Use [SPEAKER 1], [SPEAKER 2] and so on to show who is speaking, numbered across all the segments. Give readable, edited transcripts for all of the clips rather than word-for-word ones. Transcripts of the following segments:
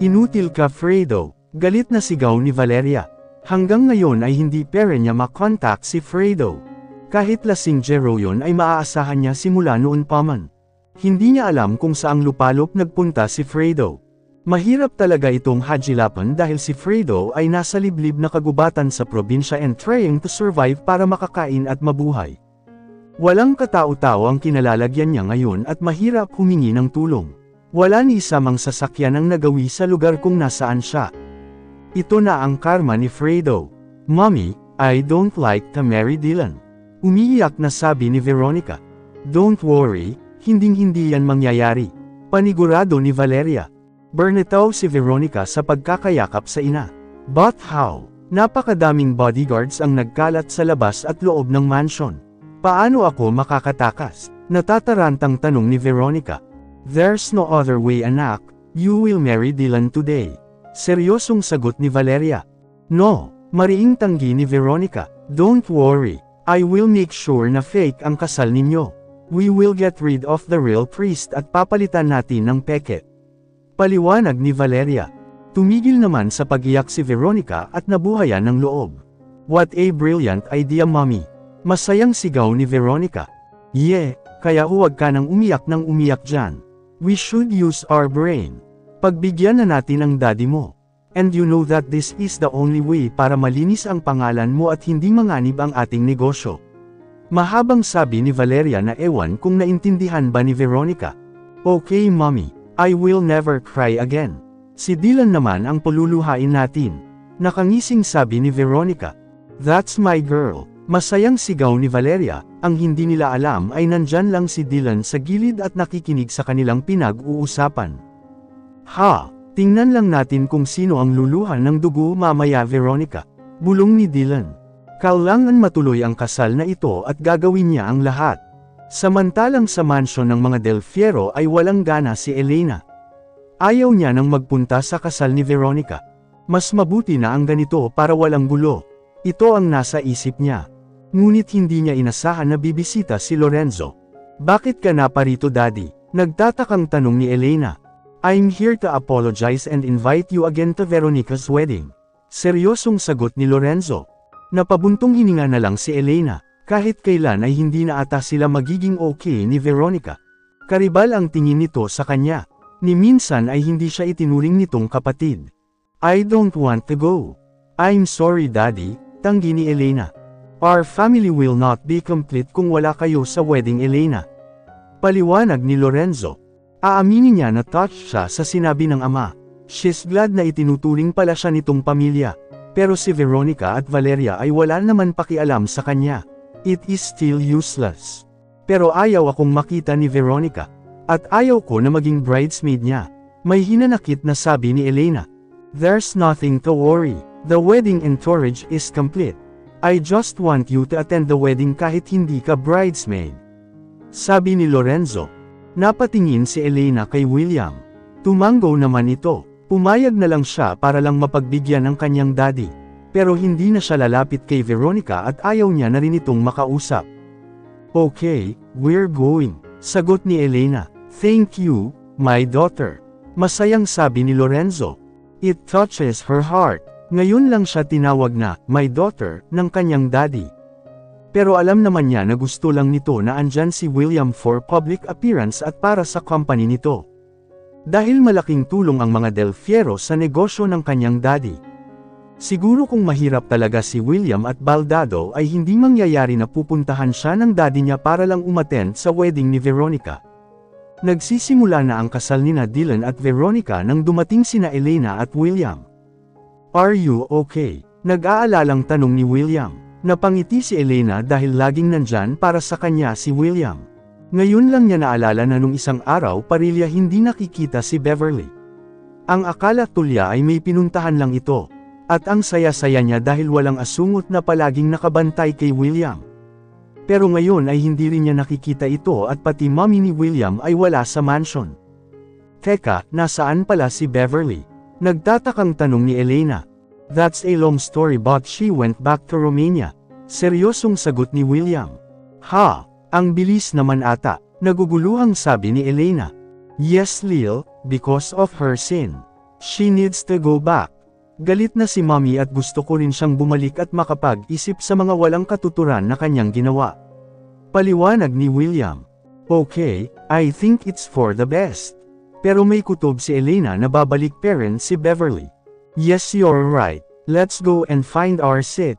[SPEAKER 1] Inutil ka, Fredo, galit na sigaw ni Valeria. Hanggang ngayon ay hindi pa rin niya makontak si Fredo. Kahit lasing Jeroen ay maaasahan niya simula noon pa man. Hindi niya alam kung saang lupalop nagpunta si Fredo. Mahirap talaga itong hajilapan dahil si Fredo ay nasa liblib na kagubatan sa probinsya and trying to survive para makakain at mabuhay. Walang katao-tao ang kinalalagyan niya ngayon at mahirap humingi ng tulong. Wala ni isa mang sasakyan ang nagawi sa lugar kung nasaan siya. Ito na ang karma ni Fredo. Mommy, I don't like to marry Dylan. Umiiyak na sabi ni Veronica. Don't worry, hinding-hindi yan mangyayari. Panigurado ni Valeria. Burnitaw si Veronica sa pagkakayakap sa ina. But how? Napakadaming bodyguards ang nagkalat sa labas at loob ng mansion. Paano ako makakatakas? Natatarantang tanong ni Veronica. There's no other way, anak. You will marry Dylan today. Seryosong sagot ni Valeria. No, mariing tanggi ni Veronica. Don't worry. I will make sure na fake ang kasal ninyo. We will get rid of the real priest at papalitan natin ng peke. Paliwanag ni Valeria. Tumigil naman sa pag-iyak si Veronica at nabuhayan ng loob. What a brilliant idea, mommy. Masayang sigaw ni Veronica. Yeah, kaya huwag ka nang umiyak dyan. We should use our brain. Pagbigyan na natin ang daddy mo. And you know that this is the only way para malinis ang pangalan mo at hindi manganib ang ating negosyo. Mahabang sabi ni Valeria na ewan kung naintindihan ba ni Veronica. Okay, mommy. I will never cry again. Si Dylan naman ang paluluhain natin. Nakangising sabi ni Veronica. That's my girl. Masayang sigaw ni Valeria, ang hindi nila alam ay nandyan lang si Dylan sa gilid at nakikinig sa kanilang pinag-uusapan. Ha, tingnan lang natin kung sino ang luluhan ng dugo mamaya, Veronica. Bulong ni Dylan. Kailangan matuloy ang kasal na ito at gagawin niya ang lahat. Samantalang sa mansyon ng mga Del Fierro ay walang gana si Elena. Ayaw niya nang magpunta sa kasal ni Veronica. Mas mabuti na ang ganito para walang gulo. Ito ang nasa isip niya. Ngunit hindi niya inasahan na bibisita si Lorenzo. Bakit ka na parito, daddy? Nagtatakang tanong ni Elena. I'm here to apologize and invite you again to Veronica's wedding. Seryosong sagot ni Lorenzo. Napabuntong hininga na lang si Elena. Kahit kailan ay hindi na ata sila magiging okay ni Veronica. Karibal ang tingin nito sa kanya. Ni minsan ay hindi siya itinuring nitong kapatid. I don't want to go. I'm sorry, daddy, tanggi ni Elena. Our family will not be complete kung wala kayo sa wedding, Elena. Paliwanag ni Lorenzo. Aaminin niya na touched siya sa sinabi ng ama. She's glad na itinuturing pala siya nitong pamilya. Pero si Veronica at Valeria ay wala naman pakialam sa kanya. It is still useless. Pero ayaw akong makita ni Veronica. At ayaw ko na maging bridesmaid niya. May hinanakit na sabi ni Elena. There's nothing to worry. The wedding entourage is complete. I just want you to attend the wedding kahit hindi ka bridesmaid. Sabi ni Lorenzo. Napatingin si Elena kay William. Tumanggo naman ito. Pumayag na lang siya para lang mapagbigyan ng kanyang daddy. Pero hindi na siya lalapit kay Veronica at ayaw niya na rin itong makausap. Okay, we're going. Sagot ni Elena. Thank you, my daughter. Masayang sabi ni Lorenzo. It touches her heart. Ngayon lang siya tinawag na, my daughter, ng kanyang daddy. Pero alam naman niya na gusto lang nito na andyan si William for public appearance at para sa company nito. Dahil malaking tulong ang mga Del Fierro sa negosyo ng kanyang daddy. Siguro kung mahirap talaga si William at Baldado ay hindi mangyayari na pupuntahan siya ng daddy niya para lang umattend sa wedding ni Veronica. Nagsisimula na ang kasal nina Dylan at Veronica nang dumating sina Elena at William. Are you okay? Nag-aalalang tanong ni William. Napangiti si Elena dahil laging nandyan para sa kanya si William. Ngayon lang niya naalala na nung isang araw parilya hindi nakikita si Beverly. Ang akala tulya ay may pinuntahan lang ito. At ang saya-saya niya dahil walang asungot na palaging nakabantay kay William. Pero ngayon ay hindi rin niya nakikita ito at pati mommy ni William ay wala sa mansion. Teka, nasaan pala si Beverly? Nagtatakang tanong ni Elena. That's a long story but she went back to Romania. Seryosong sagot ni William. Ha, ang bilis naman ata, naguguluhang sabi ni Elena. Yes, Lil, because of her sin. She needs to go back. Galit na si Mommy at gusto ko rin siyang bumalik at makapag-isip sa mga walang katuturan na kanyang ginawa. Paliwanag ni William. Okay, I think it's for the best. Pero may kutob si Elena na babalik parent si Beverly. Yes, you're right. Let's go and find our seat.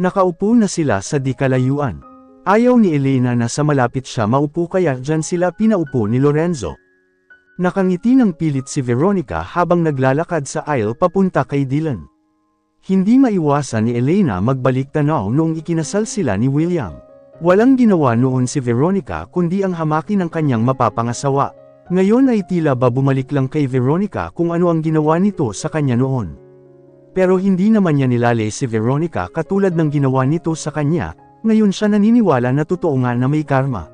[SPEAKER 1] Nakaupo na sila sa di kalayuan. Ayaw ni Elena na sa malapit siya maupo kaya dyan sila pinaupo ni Lorenzo. Nakangiti ng pilit si Veronica habang naglalakad sa aisle papunta kay Dylan. Hindi maiwasan ni Elena magbalik tanaw noong ikinasal sila ni William. Walang ginawa noon si Veronica kundi ang hamakin ng kanyang mapapangasawa. Ngayon ay tila ba bumalik lang kay Veronica kung ano ang ginawa nito sa kanya noon. Pero hindi naman niya nilale si Veronica katulad ng ginawa nito sa kanya, ngayon siya naniniwala na totoo nga na may karma.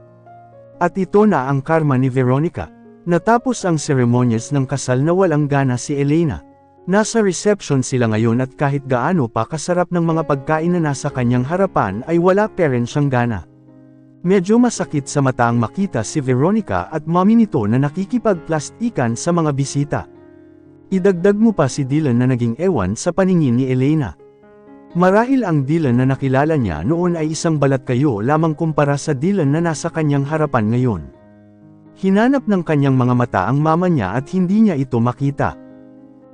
[SPEAKER 1] At ito na ang karma ni Veronica. Natapos ang seremonyas ng kasal na walang gana si Elena. Nasa reception sila ngayon at kahit gaano pa kasarap ng mga pagkain na nasa kanyang harapan ay wala pa rin siyang gana. Medyo masakit sa mata ang makita si Veronica at mommy nito na nakikipagplastikan sa mga bisita. Idagdag mo pa si Dylan na naging ewan sa paningin ni Elena. Marahil ang Dylan na nakilala niya noon ay isang balat kayo lamang kumpara sa Dylan na nasa kanyang harapan ngayon. Hinanap ng kanyang mga mata ang mama niya at hindi niya ito makita.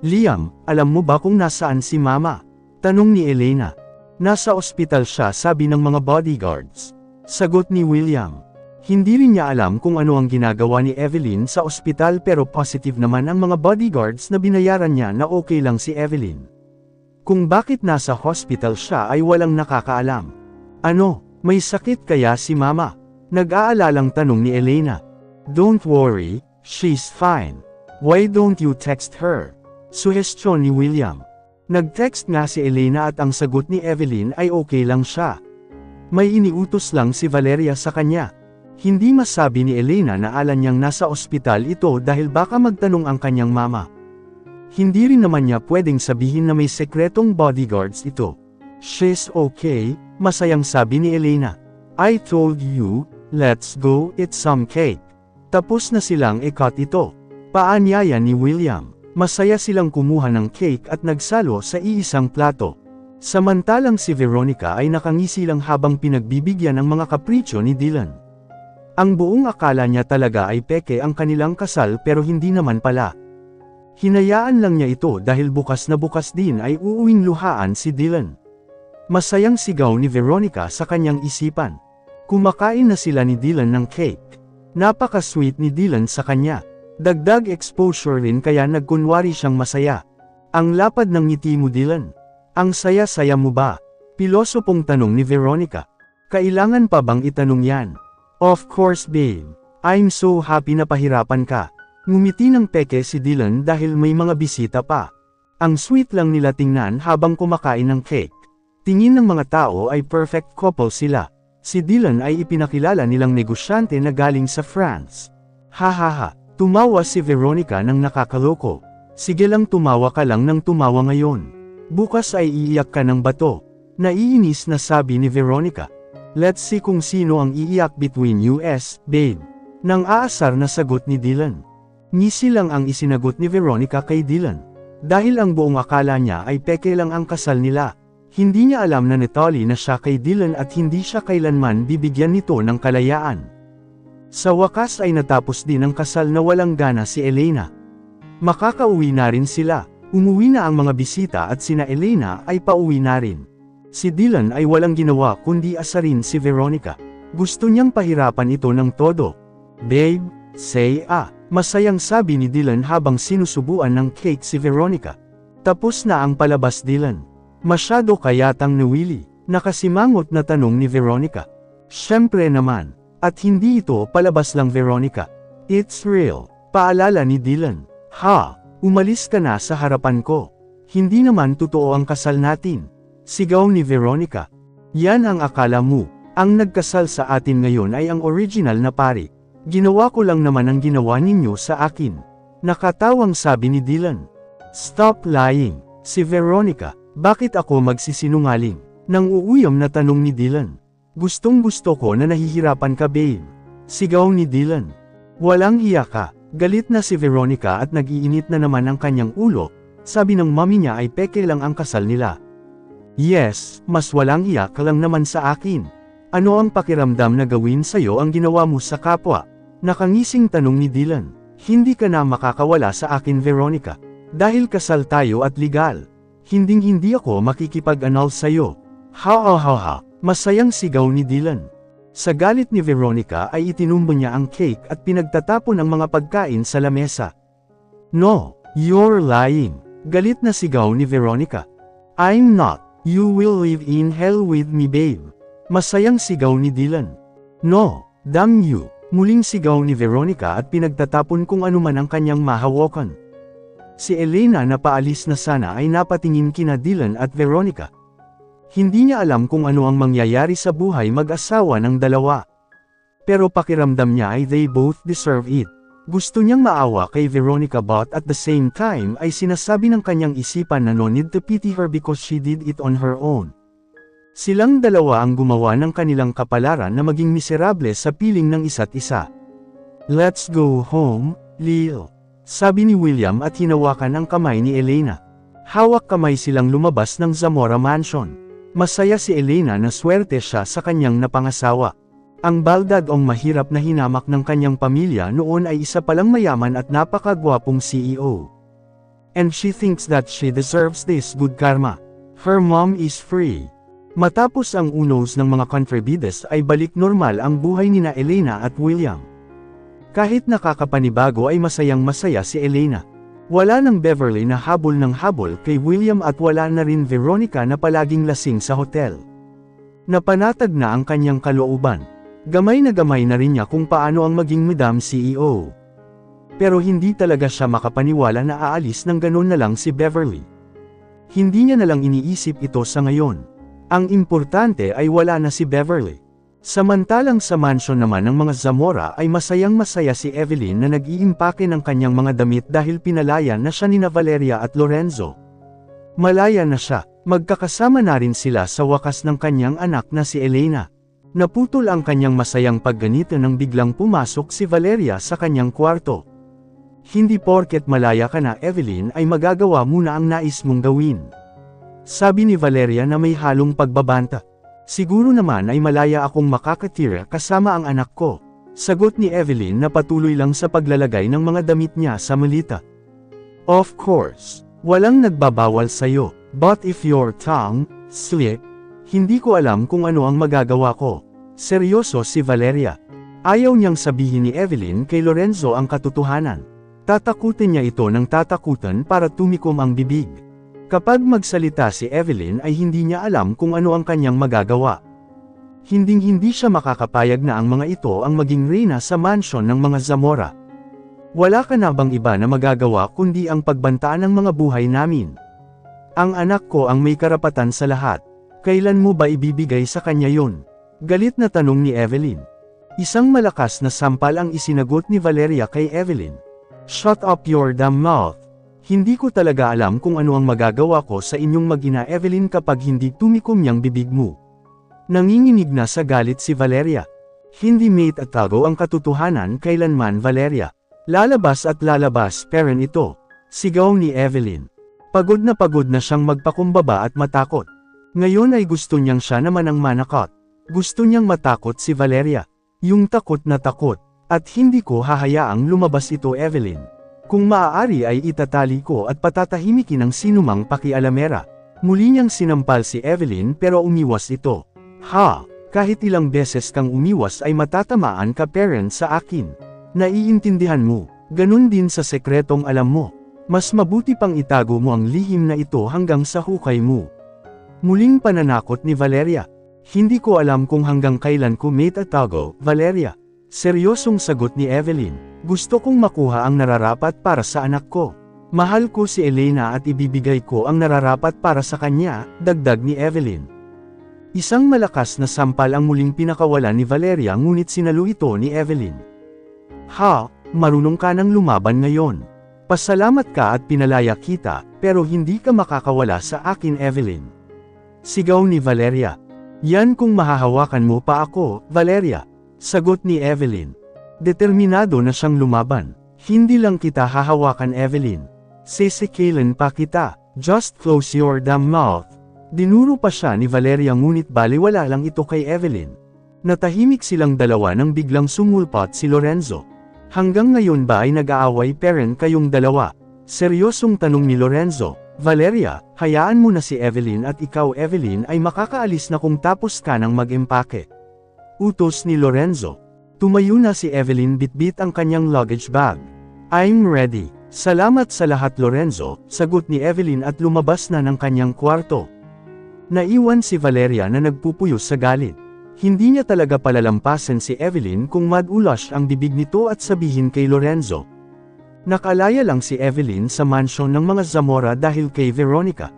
[SPEAKER 1] Liam, alam mo ba kung nasaan si mama? Tanong ni Elena. Nasa ospital siya, sabi ng mga bodyguards. Sagot ni William. Hindi rin niya alam kung ano ang ginagawa ni Evelyn sa ospital pero positive naman ang mga bodyguards na binayaran niya na okay lang si Evelyn. Kung bakit nasa hospital siya ay walang nakakaalam. Ano, may sakit kaya si mama? Nag-aalalang tanong ni Elena. Don't worry, she's fine. Why don't you text her? Suhestyon ni William. Nag-text nga si Elena at ang sagot ni Evelyn ay okay lang siya. May iniutos lang si Valeria sa kanya. Hindi masabi ni Elena na alam niyang nasa ospital ito dahil baka magtanong ang kanyang mama. Hindi rin naman niya pwedeng sabihin na may sekretong bodyguards ito. She's okay, masayang sabi ni Elena. I told you, let's go eat some cake. Tapos na silang ikat ito. Paanyaya ni William. Masaya silang kumuha ng cake at nagsalo sa iisang plato. Samantalang si Veronica ay nakangisi lang habang pinagbibigyan ng mga kapritsyo ni Dylan. Ang buong akala niya talaga ay peke ang kanilang kasal pero hindi naman pala. Hinayaan lang niya ito dahil bukas na bukas din ay uuwing luhaan si Dylan. Masayang sigaw ni Veronica sa kanyang isipan. Kumakain na sila ni Dylan ng cake. Napaka-sweet ni Dylan sa kanya. Dagdag exposure rin kaya nagkunwari siyang masaya. Ang lapad ng ngiti mo Dylan. Ang saya-saya mo ba? Pilosopong tanong ni Veronica. Kailangan pa bang itanong yan? Of course babe. I'm so happy na pahirapan ka. Ngumiti ng peke si Dylan dahil may mga bisita pa. Ang sweet lang nila tingnan habang kumakain ng cake. Tingin ng mga tao ay perfect couple sila. Si Dylan ay ipinakilala nilang negosyante na galing sa France. Hahaha, tumawa si Veronica ng nakakaloko. Sige lang tumawa ka lang ng tumawa ngayon. Bukas ay iiyak ka ng bato. Naiinis na sabi ni Veronica. Let's see kung sino ang iiyak between us, babe. Nang aasar na sagot ni Dylan. Ngisi lang ang isinagot ni Veronica kay Dylan. Dahil ang buong akala niya ay peke lang ang kasal nila. Hindi niya alam na netali na siya kay Dylan at hindi siya kailanman bibigyan nito ng kalayaan. Sa wakas ay natapos din ang kasal na walang gana si Elena. Makakauwi na rin sila. Umuwi na ang mga bisita at sina Elena ay pauwi na rin. Si Dylan ay walang ginawa kundi asarin si Veronica. Gusto niyang pahirapan ito ng todo. Babe, say masayang sabi ni Dylan habang sinusubuan ng cake si Veronica. Tapos na ang palabas Dylan. Masyado kayatang nawili, nakasimangot na tanong ni Veronica. Siyempre naman, at hindi ito palabas lang Veronica. It's real, paalala ni Dylan. Ha, umalis ka na sa harapan ko. Hindi naman totoo ang kasal natin. Sigaw ni Veronica. Yan ang akala mo, ang nagkasal sa atin ngayon ay ang original na pari. Ginawa ko lang naman ang ginawa ninyo sa akin. Nakatawang sabi ni Dylan. Stop lying, si Veronica. Bakit ako magsisinungaling? Nang uuyam na tanong ni Dylan. Gustong gusto ko na nahihirapan ka babe. Sigaw ni Dylan. Walang hiya ka. Galit na si Veronica at nag-iinit na naman ang kanyang ulo, sabi ng mommy niya ay peke lang ang kasal nila. Yes, mas walang iyak lang naman sa akin. Ano ang pakiramdam na gawin sa'yo ang ginawa mo sa kapwa? Nakangising tanong ni Dylan. Hindi ka na makakawala sa akin Veronica. Dahil kasal tayo at legal. Hinding-hindi ako makikipag-annul sa'yo. Ha. Masayang sigaw ni Dylan. Sa galit ni Veronica ay itinumbo niya ang cake at pinagtatapon ang mga pagkain sa lamesa. No, you're lying. Galit na sigaw ni Veronica. I'm not. You will live in hell with me babe. Masayang sigaw ni Dylan. No, damn you. Muling sigaw ni Veronica at pinagtatapon kung anuman ang kanyang mahawakan. Si Elena na paalis na sana ay napatingin kina Dylan at Veronica. Hindi niya alam kung ano ang mangyayari sa buhay mag-asawa ng dalawa. Pero pakiramdam niya ay they both deserve it. Gusto niyang maawa kay Veronica but at the same time ay sinasabi ng kanyang isipan na no need to pity her because she did it on her own. Silang dalawa ang gumawa ng kanilang kapalaran na maging miserable sa piling ng isa't isa. Let's go home, Lil. Sabi ni William at hinawakan ang kamay ni Elena. Hawak kamay silang lumabas ng Zamora Mansion. Masaya si Elena na swerte siya sa kanyang napangasawa. Ang baldadong mahirap na hinamak ng kanyang pamilya noon ay isa palang mayaman at napakagwapong CEO. And she thinks that she deserves this good karma. Her mom is free. Matapos ang unos ng mga kontrabides ay balik normal ang buhay nina Elena at William. Kahit nakakapanibago ay masayang-masaya si Elena. Wala ng Beverly na habol ng habol kay William at wala na rin Veronica na palaging lasing sa hotel. Napanatag na ang kanyang kalooban. Gamay na rin niya kung paano ang maging Madam CEO. Pero hindi talaga siya makapaniwala na aalis ng ganon na lang si Beverly. Hindi niya na lang iniisip ito sa ngayon. Ang importante ay wala na si Beverly. Samantalang sa mansion naman ng mga Zamora ay masayang-masaya si Evelyn na nag-iimpake ng kanyang mga damit dahil pinalayan na siya nina Valeria at Lorenzo. Malaya na siya, magkakasama na rin sila sa wakas ng kanyang anak na si Elena. Naputol ang kanyang masayang pagganito nang biglang pumasok si Valeria sa kanyang kwarto. Hindi porket malaya ka na Evelyn ay magagawa mo na ang nais mong gawin. Sabi ni Valeria na may halong pagbabanta. Siguro naman ay malaya akong makakatira kasama ang anak ko. Sagot ni Evelyn na patuloy lang sa paglalagay ng mga damit niya sa malita. Of course, walang nagbabawal sa'yo, but if your tongue slip, hindi ko alam kung ano ang magagawa ko. Seryoso si Valeria. Ayaw niyang sabihin ni Evelyn kay Lorenzo ang katotohanan. Tatakutin niya ito ng tatakutan para tumikom ang bibig. Kapag magsalita si Evelyn ay hindi niya alam kung ano ang kanyang magagawa. Hinding-hindi siya makakapayag na ang mga ito ang maging reyna sa mansion ng mga Zamora. Wala ka na bang iba na magagawa kundi ang pagbantaan ng mga buhay namin? Ang anak ko ang may karapatan sa lahat. Kailan mo ba ibibigay sa kanya yon? Galit na tanong ni Evelyn. Isang malakas na sampal ang isinagot ni Valeria kay Evelyn. Shut up your damn mouth. Hindi ko talaga alam kung ano ang magagawa ko sa inyong mag-ina Evelyn kapag hindi tumikom niyang bibig mo. Nanginginig na sa galit si Valeria. Hindi mate at tago ang katotohanan kailanman Valeria. Lalabas at lalabas peren ito. Sigaw ni Evelyn. Pagod na siyang magpakumbaba at matakot. Ngayon ay gusto niyang siya naman ang manakot. Gusto niyang matakot si Valeria. Yung takot na takot. At hindi ko hahayaang lumabas ito Evelyn. Kung maaari ay itatali ko at patatahimikin ng sinumang pakialamera. Muli niyang sinampal si Evelyn pero umiwas ito. Ha, kahit ilang beses kang umiwas ay matatamaan ka parent sa akin. Naiintindihan mo, ganun din sa sekretong alam mo. Mas mabuti pang itago mo ang lihim na ito hanggang sa hukay mo. Muling pananakot ni Valeria. Hindi ko alam kung hanggang kailan ko mate atago, Valeria. Seryosong sagot ni Evelyn. Gusto kong makuha ang nararapat para sa anak ko. Mahal ko si Elena at ibibigay ko ang nararapat para sa kanya, dagdag ni Evelyn. Isang malakas na sampal ang muling pinakawalan ni Valeria ngunit sinalo ito ni Evelyn. Ha, marunong ka nang lumaban ngayon. Pasalamat ka at pinalaya kita, pero hindi ka makakawala sa akin Evelyn. Sigaw ni Valeria. Yan kung mahahawakan mo pa ako, Valeria. Sagot ni Evelyn. Determinado na siyang lumaban. Hindi lang kita hahawakan, Evelyn. Sisikailin pa kita. Just close your damn mouth. Dinuro pa siya ni Valeria, ngunit baliwala lang ito kay Evelyn. Natahimik silang dalawa nang biglang sumulpot si Lorenzo. Hanggang ngayon ba ay nag-aaway parent kayong dalawa? Seryosong tanong ni Lorenzo. Valeria, hayaan mo na si Evelyn at ikaw, Evelyn, ay makakaalis na kung tapos ka ng mag-empake. Utos ni Lorenzo. Tumayo na si Evelyn, bitbit ang kanyang luggage bag. I'm ready. Salamat sa lahat, Lorenzo, sagot ni Evelyn at lumabas na ng kanyang kwarto. Naiwan si Valeria na nagpupuyos sa galit. Hindi niya talaga palalampasin si Evelyn kung mad-ulash ang bibig nito at sabihin kay Lorenzo. Nakalaya lang si Evelyn sa mansyon ng mga Zamora dahil kay Veronica.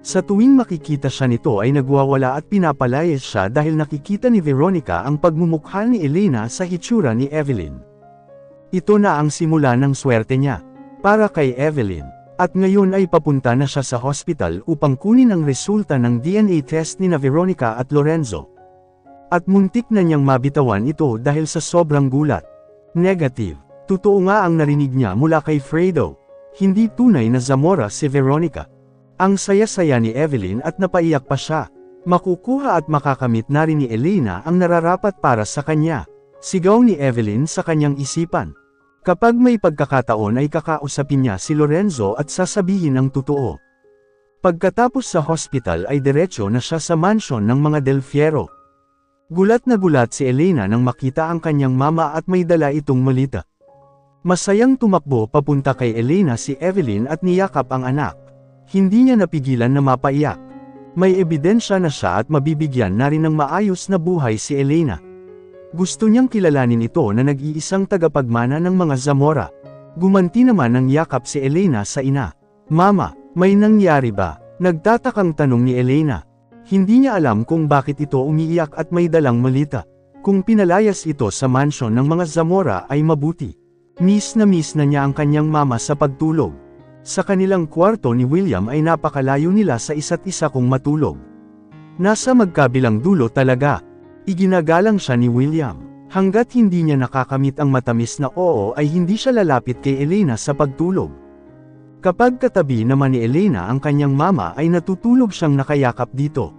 [SPEAKER 1] Sa tuwing makikita siya nito ay nagwawala at pinapalayas siya dahil nakikita ni Veronica ang pagmumukha ni Elena sa hitsura ni Evelyn. Ito na ang simula ng swerte niya para kay Evelyn. At ngayon ay papunta na siya sa hospital upang kunin ang resulta ng DNA test ni Veronica at Lorenzo. At muntik na niyang mabitawan ito dahil sa sobrang gulat. Negative. Totoo nga ang narinig niya mula kay Fredo. Hindi tunay na Zamora si Veronica. Ang saya-saya ni Evelyn at napaiyak pa siya. Makukuha at makakamit na rin ni Elena ang nararapat para sa kanya. Sigaw ni Evelyn sa kanyang isipan. Kapag may pagkakataon ay kakausapin niya si Lorenzo at sasabihin ang totoo. Pagkatapos sa hospital ay diretso na siya sa mansyon ng mga Del Fierro. Gulat na gulat si Elena nang makita ang kanyang mama at may dala itong malita. Masayang tumakbo papunta kay Elena si Evelyn at niyakap ang anak. Hindi niya napigilan na mapaiyak. May ebidensya na siya at mabibigyan na rin ng maayos na buhay si Elena. Gusto niyang kilalanin ito na nag-iisang tagapagmana ng mga Zamora. Gumanti naman ng yakap si Elena sa ina. Mama, may nangyari ba? Nagtatakang tanong ni Elena. Hindi niya alam kung bakit ito umiiyak at may dalang malita. Kung pinalayas ito sa mansyon ng mga Zamora ay mabuti. Miss na niya ang kanyang mama sa pagtulog. Sa kanilang kwarto ni William ay napakalayo nila sa isa't isa kung matulog. Nasa magkabilang dulo talaga. Iginagalang siya ni William. Hanggat hindi niya nakakamit ang matamis na oo ay hindi siya lalapit kay Elena sa pagtulog. Kapag katabi naman ni Elena ang kanyang mama ay natutulog siyang nakayakap dito.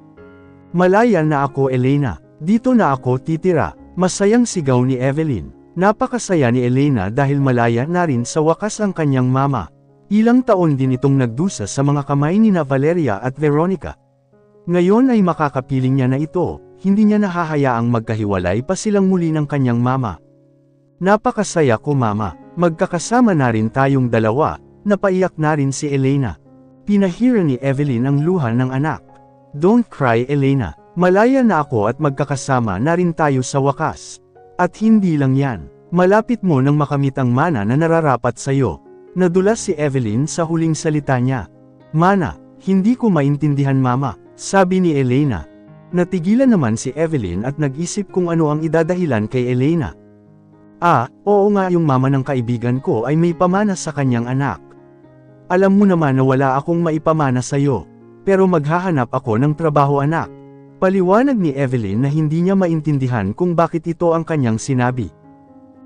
[SPEAKER 1] Malaya na ako, Elena. Dito na ako titira. Masayang sigaw ni Evelyn. Napakasaya ni Elena dahil malaya na rin sa wakas ang kanyang mama. Ilang taon din itong nagdusa sa mga kamay ni Valeria at Veronica. Ngayon ay makakapiling niya na ito, hindi niya nahahayaang magkahiwalay pa silang muli ng kanyang mama. Napakasaya ko, mama, magkakasama na rin tayong dalawa, napaiyak na rin si Elena. Pinahira ni Evelyn ang luha ng anak. Don't cry, Elena, malaya na ako at magkakasama na rin tayo sa wakas. At hindi lang yan, malapit mo nang makamit ang mana na nararapat sa'yo. Nadulas si Evelyn sa huling salita niya. Mana, hindi ko maintindihan, mama, sabi ni Elena. Natigilan naman si Evelyn at nag-isip kung ano ang idadahilan kay Elena. Oo nga, yung mama ng kaibigan ko ay may pamana sa kanyang anak. Alam mo naman na wala akong maipamana sa'yo. Pero maghahanap ako ng trabaho, anak. Paliwanag ni Evelyn na hindi niya maintindihan kung bakit ito ang kanyang sinabi.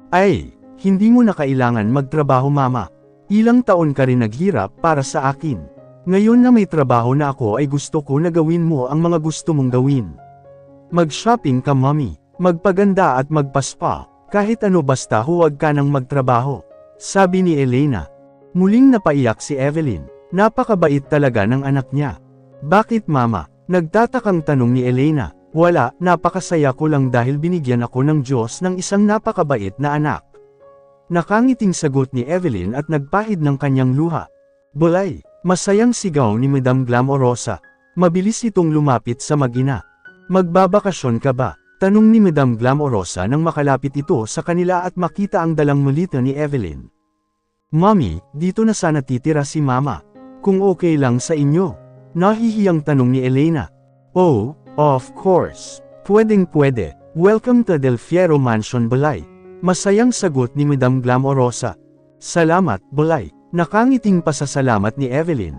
[SPEAKER 1] Ay, hindi mo na kailangan magtrabaho, mama. Ilang taon ka rin naghirap para sa akin. Ngayon na may trabaho na ako ay gusto ko na gawin mo ang mga gusto mong gawin. Mag-shopping ka, mommy. Magpaganda at magpaspa. Kahit ano basta huwag ka nang magtrabaho. Sabi ni Elena. Muling napaiyak si Evelyn. Napakabait talaga ng anak niya. Bakit, mama? Nagtatakang tanong ni Elena. Wala, napakasaya ko lang dahil binigyan ako ng Diyos ng isang napakabait na anak. Nakangiting sagot ni Evelyn at nagpahid ng kanyang luha. Bulay, masayang sigaw ni Madam Glamorosa. Mabilis itong lumapit sa mag-ina. Magbabakasyon ka ba? Tanong ni Madam Glamorosa nang makalapit ito sa kanila at makita ang dalang malita ni Evelyn. Mommy, dito na sana titira si mama. Kung okay lang sa inyo. Nahihiyang tanong ni Elena. Oh, of course. Pwedeng-pwede. Welcome to Del Fierro Mansion, Bulay. Masayang sagot ni Madam Glamorosa. Salamat, Bulay. Nakangiting pasasalamat ni Evelyn.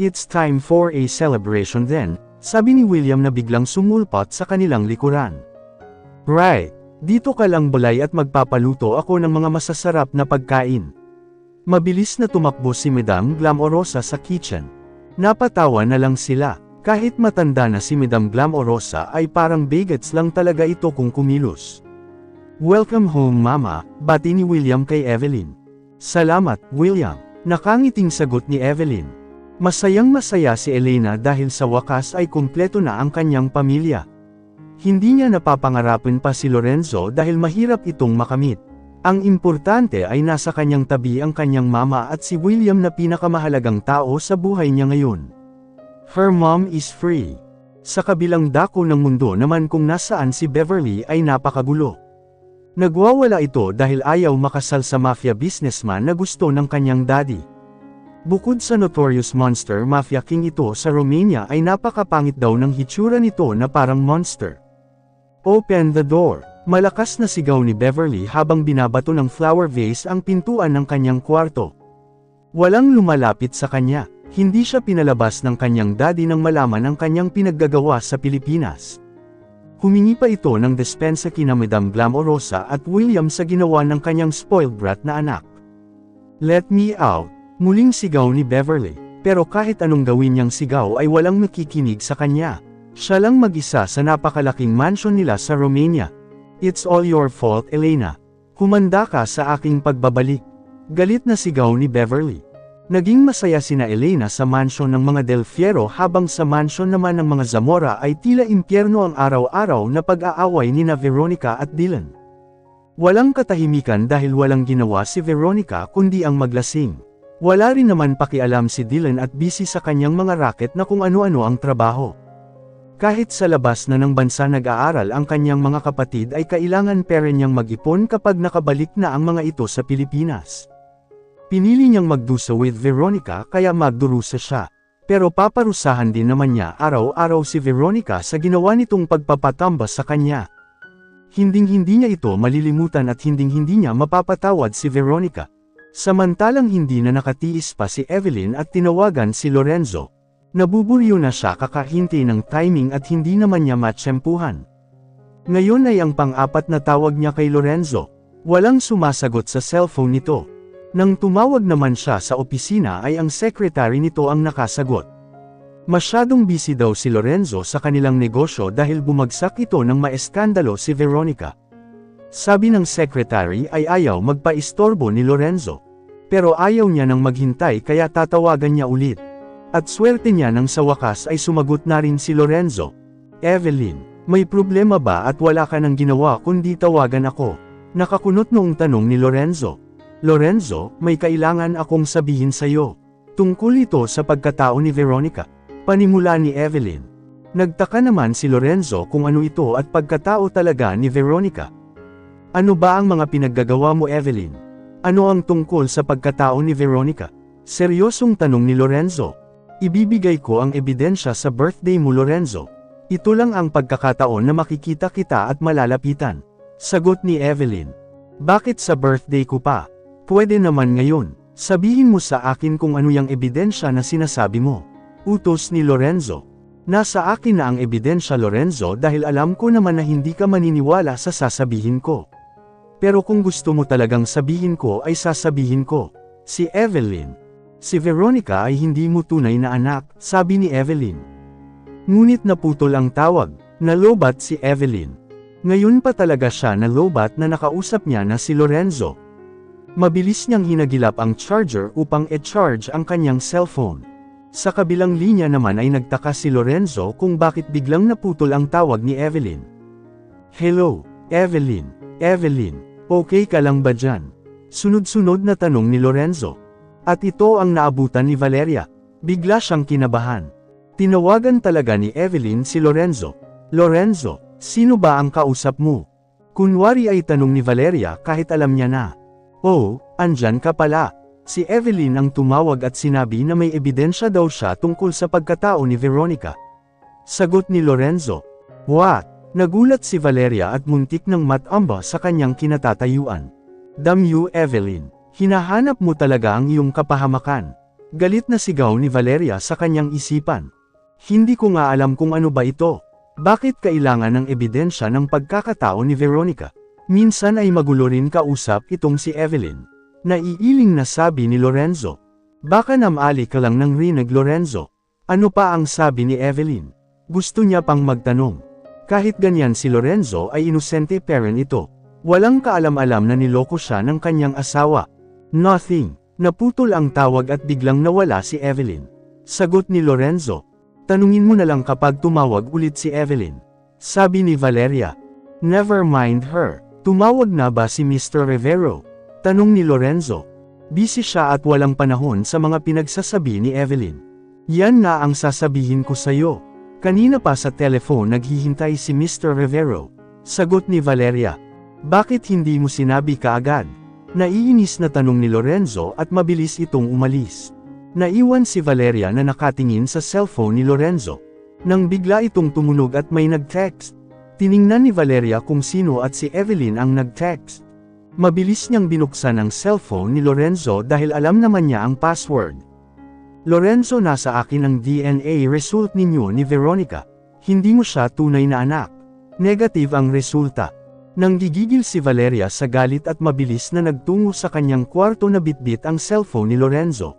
[SPEAKER 1] It's time for a celebration then, sabi ni William na biglang sumulpot sa kanilang likuran. Right. Dito ka lang bulay at magpapaluto ako ng mga masasarap na pagkain. Mabilis na tumakbo si Madam Glamorosa sa kitchen. Napatawa na lang sila. Kahit matanda na si Madam Glamorosa ay parang bagets lang talaga ito kung kumilos. "Welcome home mama," bati ni William kay Evelyn. "Salamat, William," nakangiting sagot ni Evelyn. Masayang-masaya si Elena dahil sa wakas ay kumpleto na ang kanyang pamilya. Hindi niya napapangarapan pa si Lorenzo dahil mahirap itong makamit. Ang importante ay nasa kanyang tabi ang kanyang mama at si William na pinakamahalagang tao sa buhay niya ngayon. Her mom is free. Sa kabilang dako ng mundo naman kung nasaan si Beverly ay napakagulo. Nagwawala ito dahil ayaw makasal sa mafia businessman na gusto ng kanyang daddy. Bukod sa notorious monster mafia king ito sa Romania ay napakapangit daw ng hitsura nito na parang monster. "Open the door." Malakas na sigaw ni Beverly habang binabato ng flower vase ang pintuan ng kanyang kwarto. Walang lumalapit sa kanya. Hindi siya pinalabas ng kanyang daddy nang malaman ang kanyang pinaggagawa sa Pilipinas. Humingi pa ito ng despensa kina Madam Glamorosa at William sa ginawa ng kanyang spoiled brat na anak. "Let me out," muling sigaw ni Beverly, pero kahit anong gawin niyang sigaw ay walang makikinig sa kanya. Siya lang mag-isa sa napakalaking mansion nila sa Romania. "It's all your fault, Elena. Humanda ka sa aking pagbabalik." Galit na sigaw ni Beverly. Naging masaya sina Elena sa mansion ng mga Del Fierro habang sa mansion naman ng mga Zamora ay tila impyerno ang araw-araw na pag-aaway nina Veronica at Dylan. Walang katahimikan dahil walang ginawa si Veronica kundi ang maglasing. Wala rin naman pakialam si Dylan at busy sa kanyang mga racket na kung ano-ano ang trabaho. Kahit sa labas na ng bansa nag-aaral ang kanyang mga kapatid ay kailangan pa rin niyang mag-ipon kapag nakabalik na ang mga ito sa Pilipinas. Pinili niyang magdusa with Veronica kaya magdurusa siya. Pero paparusahan din naman niya araw-araw si Veronica sa ginawa nitong pagpapatambas sa kanya. Hinding-hindi niya ito malilimutan at hinding-hindi niya mapapatawad si Veronica. Samantalang hindi na nakatiis pa si Evelyn at tinawagan si Lorenzo. Nabuburyo na siya kakahintay ng timing at hindi naman niya matsyempuhan. Ngayon ay ang pang-apat na tawag niya kay Lorenzo. Walang sumasagot sa cellphone nito. Nang tumawag naman siya sa opisina ay ang secretary nito ang nakasagot. Masyadong busy daw si Lorenzo sa kanilang negosyo dahil bumagsak ito ng maeskandalo si Veronica. Sabi ng secretary ay ayaw magpaistorbo ni Lorenzo. Pero ayaw niya nang maghintay kaya tatawagan niya ulit. At swerte niya nang sa wakas ay sumagot na rin si Lorenzo. "Evelyn, may problema ba at wala ka nang ginawa kundi tawagan ako?" Nakakunot noong tanong ni Lorenzo. "Lorenzo, may kailangan akong sabihin sa'yo. Tungkol ito sa pagkatao ni Veronica." Panimula ni Evelyn. Nagtaka naman si Lorenzo kung ano ito at pagkatao talaga ni Veronica. "Ano ba ang mga pinaggagawa mo, Evelyn? Ano ang tungkol sa pagkatao ni Veronica?" Seryosong tanong ni Lorenzo. "Ibibigay ko ang ebidensya sa birthday mo, Lorenzo. Ito lang ang pagkakataon na makikita kita at malalapitan." Sagot ni Evelyn. "Bakit sa birthday ko pa? Pwede naman ngayon. Sabihin mo sa akin kung ano yung ebidensya na sinasabi mo." Utos ni Lorenzo. "Nasa akin na ang ebidensya, Lorenzo, dahil alam ko naman na hindi ka maniniwala sa sasabihin ko. Pero kung gusto mo talagang sabihin ko ay sasabihin ko." Si Evelyn. "Si Veronica ay hindi mo tunay na anak," sabi ni Evelyn. Ngunit naputol ang tawag. Nalobat si Evelyn. Ngayon pa talaga siya nalobat na nakausap niya na si Lorenzo. Mabilis niyang hinagilap ang charger upang e-charge ang kanyang cellphone. Sa kabilang linya naman ay nagtaka si Lorenzo kung bakit biglang naputol ang tawag ni Evelyn. "Hello, Evelyn. Evelyn, okay ka lang ba dyan?" Sunod-sunod na tanong ni Lorenzo. At ito ang naabutan ni Valeria. Bigla siyang kinabahan. Tinawagan talaga ni Evelyn si Lorenzo. "Lorenzo, sino ba ang kausap mo?" Kunwari ay tanong ni Valeria kahit alam niya na. "Oh, andyan ka pala." Si Evelyn ang tumawag at sinabi na may ebidensya daw siya tungkol sa pagkatao ni Veronica. Sagot ni Lorenzo. "What?" Nagulat si Valeria at muntik ng matamba sa kanyang kinatatayuan. "Damn you, Evelyn. Hinahanap mo talaga ang iyong kapahamakan." Galit na sigaw ni Valeria sa kanyang isipan. "Hindi ko nga alam kung ano ba ito. Bakit kailangan ng ebidensya ng pagkakatao ni Veronica?" Minsan ay magulo rin kausap itong si Evelyn. Naiiling na sabi ni Lorenzo. Baka namali ka lang ng rinig Lorenzo. Ano pa ang sabi ni Evelyn? Gusto niya pang magtanong. Kahit ganyan si Lorenzo ay inosente parent ito. Walang kaalam-alam na niloko siya ng kanyang asawa. Nothing. Naputol ang tawag at biglang nawala si Evelyn. Sagot ni Lorenzo. Tanungin mo na lang kapag tumawag ulit si Evelyn. Sabi ni Valeria. Never mind her. Tumawag na ba si Mr. Rivero? Tanong ni Lorenzo. Busy siya at walang panahon sa mga pinagsasabi ni Evelyn. Yan nga ang sasabihin ko sa'yo. Kanina pa sa telephone naghihintay si Mr. Rivero. Sagot ni Valeria. Bakit hindi mo sinabi kaagad? Naiinis na tanong ni Lorenzo at mabilis itong umalis. Naiwan si Valeria na nakatingin sa cellphone ni Lorenzo. Nang bigla itong tumunog at may nag-text. Tiningnan ni Valeria kung sino at si Evelyn ang nag-text. Mabilis niyang binuksan ang cellphone ni Lorenzo dahil alam naman niya ang password. Lorenzo, nasa akin ang DNA result ninyo ni Veronica. Hindi mo siya tunay na anak. Negative ang resulta. Nang gigigil si Valeria sa galit at mabilis na nagtungo sa kanyang kwarto na bitbit ang cellphone ni Lorenzo.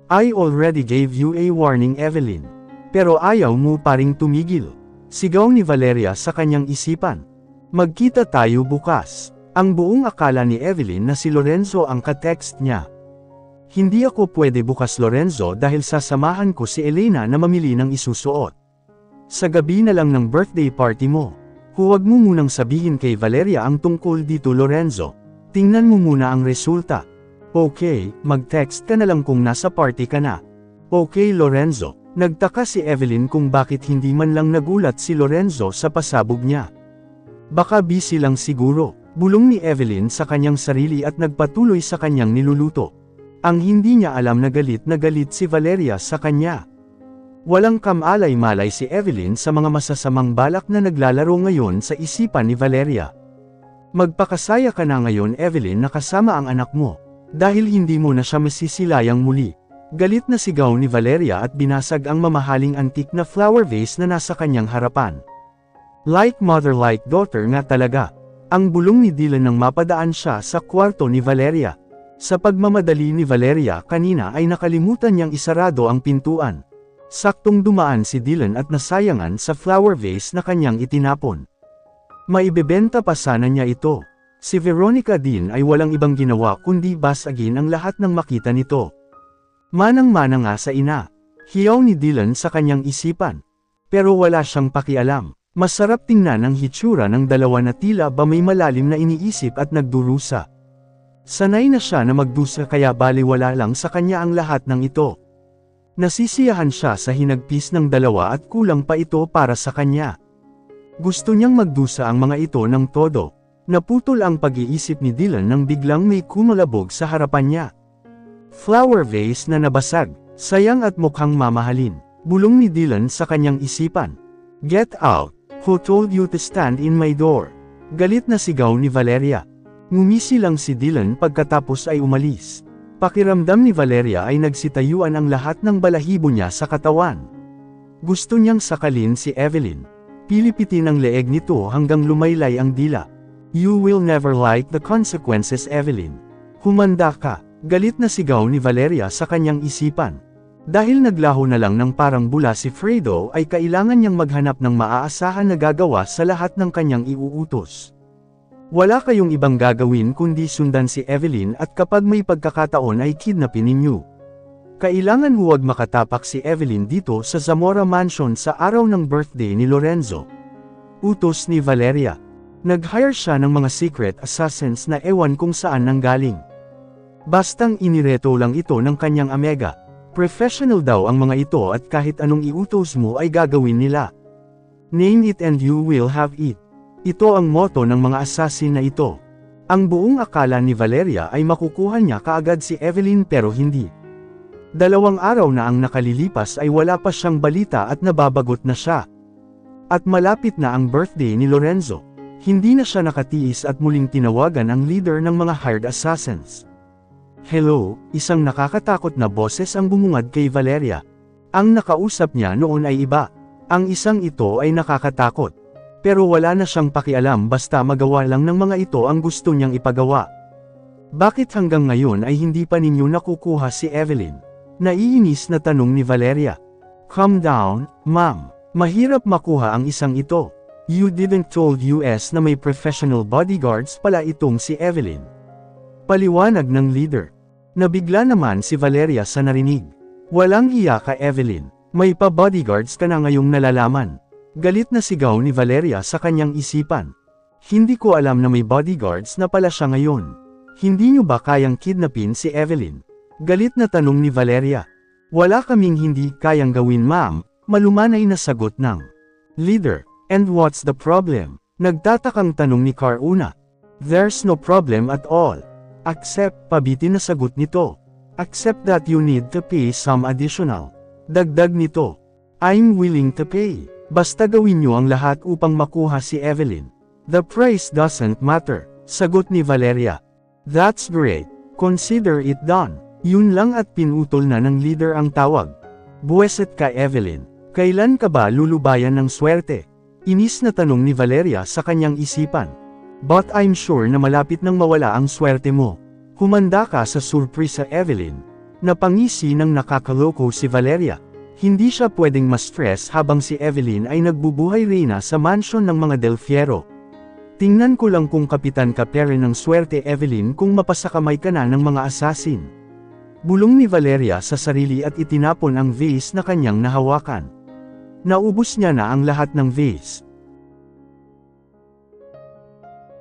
[SPEAKER 1] I already gave you a warning Evelyn. Pero ayaw mo pa ring tumigil. Sigaw ni Valeria sa kanyang isipan. Magkita tayo bukas. Ang buong akala ni Evelyn na si Lorenzo ang ka-text niya. Hindi ako pwede bukas Lorenzo dahil sasamahan ko si Elena na mamili ng isusuot. Sa gabi na lang ng birthday party mo. Huwag mo munang sabihin kay Valeria ang tungkol dito Lorenzo. Tingnan mo muna ang resulta. Okay, mag-text ka na lang kung nasa party ka na. Okay Lorenzo. Nagtaka si Evelyn kung bakit hindi man lang nagulat si Lorenzo sa pasabog niya. Baka busy lang siguro, bulong ni Evelyn sa kanyang sarili at nagpatuloy sa kanyang niluluto. Ang hindi niya alam na galit si Valeria sa kanya. Walang kamalay-malay si Evelyn sa mga masasamang balak na naglalaro ngayon sa isipan ni Valeria. Magpakasaya ka na ngayon Evelyn na kasama ang anak mo, dahil hindi mo na siya masisilayang muli. Galit na sigaw ni Valeria at binasag ang mamahaling antique na flower vase na nasa kanyang harapan. Like mother like daughter nga talaga. Ang bulong ni Dylan nang mapadaan siya sa kwarto ni Valeria. Sa pagmamadali ni Valeria kanina ay nakalimutan niyang isarado ang pintuan. Saktong dumaan si Dylan at nasayangan sa flower vase na kanyang itinapon. Maibebenta pa sana niya ito. Si Veronica din ay walang ibang ginawa kundi basagin ang lahat ng makita nito. Manang-mana nga sa ina. Hiyaw ni Dylan sa kanyang isipan. Pero wala siyang pakialam. Masarap tingnan ang hitsura ng dalawa na tila ba may malalim na iniisip at nagdurusa. Sanay na siya na magdusa kaya baliwala lang sa kanya ang lahat ng ito. Nasisiyahan siya sa hinagpis ng dalawa at kulang pa ito para sa kanya. Gusto niyang magdusa ang mga ito ng todo. Naputol ang pag-iisip ni Dylan nang biglang may kumalabog sa harapan niya. Flower vase na nabasag, sayang at mukhang mamahalin, bulong ni Dylan sa kanyang isipan. Get out, who told you to stand in my door? Galit na sigaw ni Valeria. Ngumisi lang si Dylan pagkatapos ay umalis. Pakiramdam ni Valeria ay nagsitayuan ang lahat ng balahibo niya sa katawan. Gusto niyang sakalin si Evelyn. Pilipitin ang leeg nito hanggang lumaylay ang dila. You will never like the consequences Evelyn. Humanda ka. Galit na sigaw ni Valeria sa kanyang isipan. Dahil naglaho na lang ng parang bula si Fredo ay kailangan niyang maghanap ng maaasahan na gagawa sa lahat ng kanyang iuutos. Wala kayong ibang gagawin kundi sundan si Evelyn at kapag may pagkakataon ay kidnapin ninyo. Kailangan huwag makatapak si Evelyn dito sa Zamora Mansion sa araw ng birthday ni Lorenzo. Utos ni Valeria. Nag-hire siya ng mga secret assassins na ewan kung saan nanggaling. Bastang inireto lang ito ng kanyang amega. Professional daw ang mga ito at kahit anong iutos mo ay gagawin nila. Name it and you will have it. Ito ang motto ng mga assassin na ito. Ang buong akala ni Valeria ay makukuha niya kaagad si Evelyn pero hindi. 2 araw na ang nakalilipas ay wala pa siyang balita at nababagot na siya. At malapit na ang birthday ni Lorenzo. Hindi na siya nakatiis at muling tinawagan ang leader ng mga hired assassins. Hello, isang nakakatakot na boses ang bumungad kay Valeria. Ang nakausap niya noon ay iba. Ang isang ito ay nakakatakot. Pero wala na siyang pakialam basta magawa lang ng mga ito ang gusto niyang ipagawa. Bakit hanggang ngayon ay hindi pa ninyo nakukuha si Evelyn? Naiinis na tanong ni Valeria. Calm down, ma'am. Mahirap makuha ang isang ito. You didn't told us na may professional bodyguards pala itong si Evelyn. Paliwanag ng leader. Nabigla naman si Valeria sa narinig. Walang hiya ka Evelyn. May pa-bodyguards ka na ngayong nalalaman. Galit na sigaw ni Valeria sa kanyang isipan. Hindi ko alam na may bodyguards na pala siya ngayon. Hindi niyo ba kayang kidnapin si Evelyn? Galit na tanong ni Valeria. Wala kaming hindi kayang gawin ma'am, malumanay na sagot ng leader. And what's the problem? Nagtatakang tanong ni Karuna. There's no problem at all. Except, pabitin na sagot nito. Except that you need to pay some additional. Dagdag nito. I'm willing to pay. Basta gawin niyo ang lahat upang makuha si Evelyn. The price doesn't matter, sagot ni Valeria. That's great. Consider it done. Yun lang at pinutol na ng leader ang tawag. Buweset ka Evelyn. Kailan ka ba lulubayan ng swerte? Inis na tanong ni Valeria sa kanyang isipan. But I'm sure na malapit nang mawala ang swerte mo. Humanda ka sa surprise sa Evelyn. Napangisi ng nakakaloko si Valeria. Hindi siya pwedeng ma-stress habang si Evelyn ay nagbubuhay reyna sa mansion ng mga Del Fierro. Tingnan ko lang kung kapitan ka pere ng swerte Evelyn kung mapasakamay ka na ng mga assassin. Bulong ni Valeria sa sarili at itinapon ang vase na kanyang nahawakan. Naubos niya na ang lahat ng vase.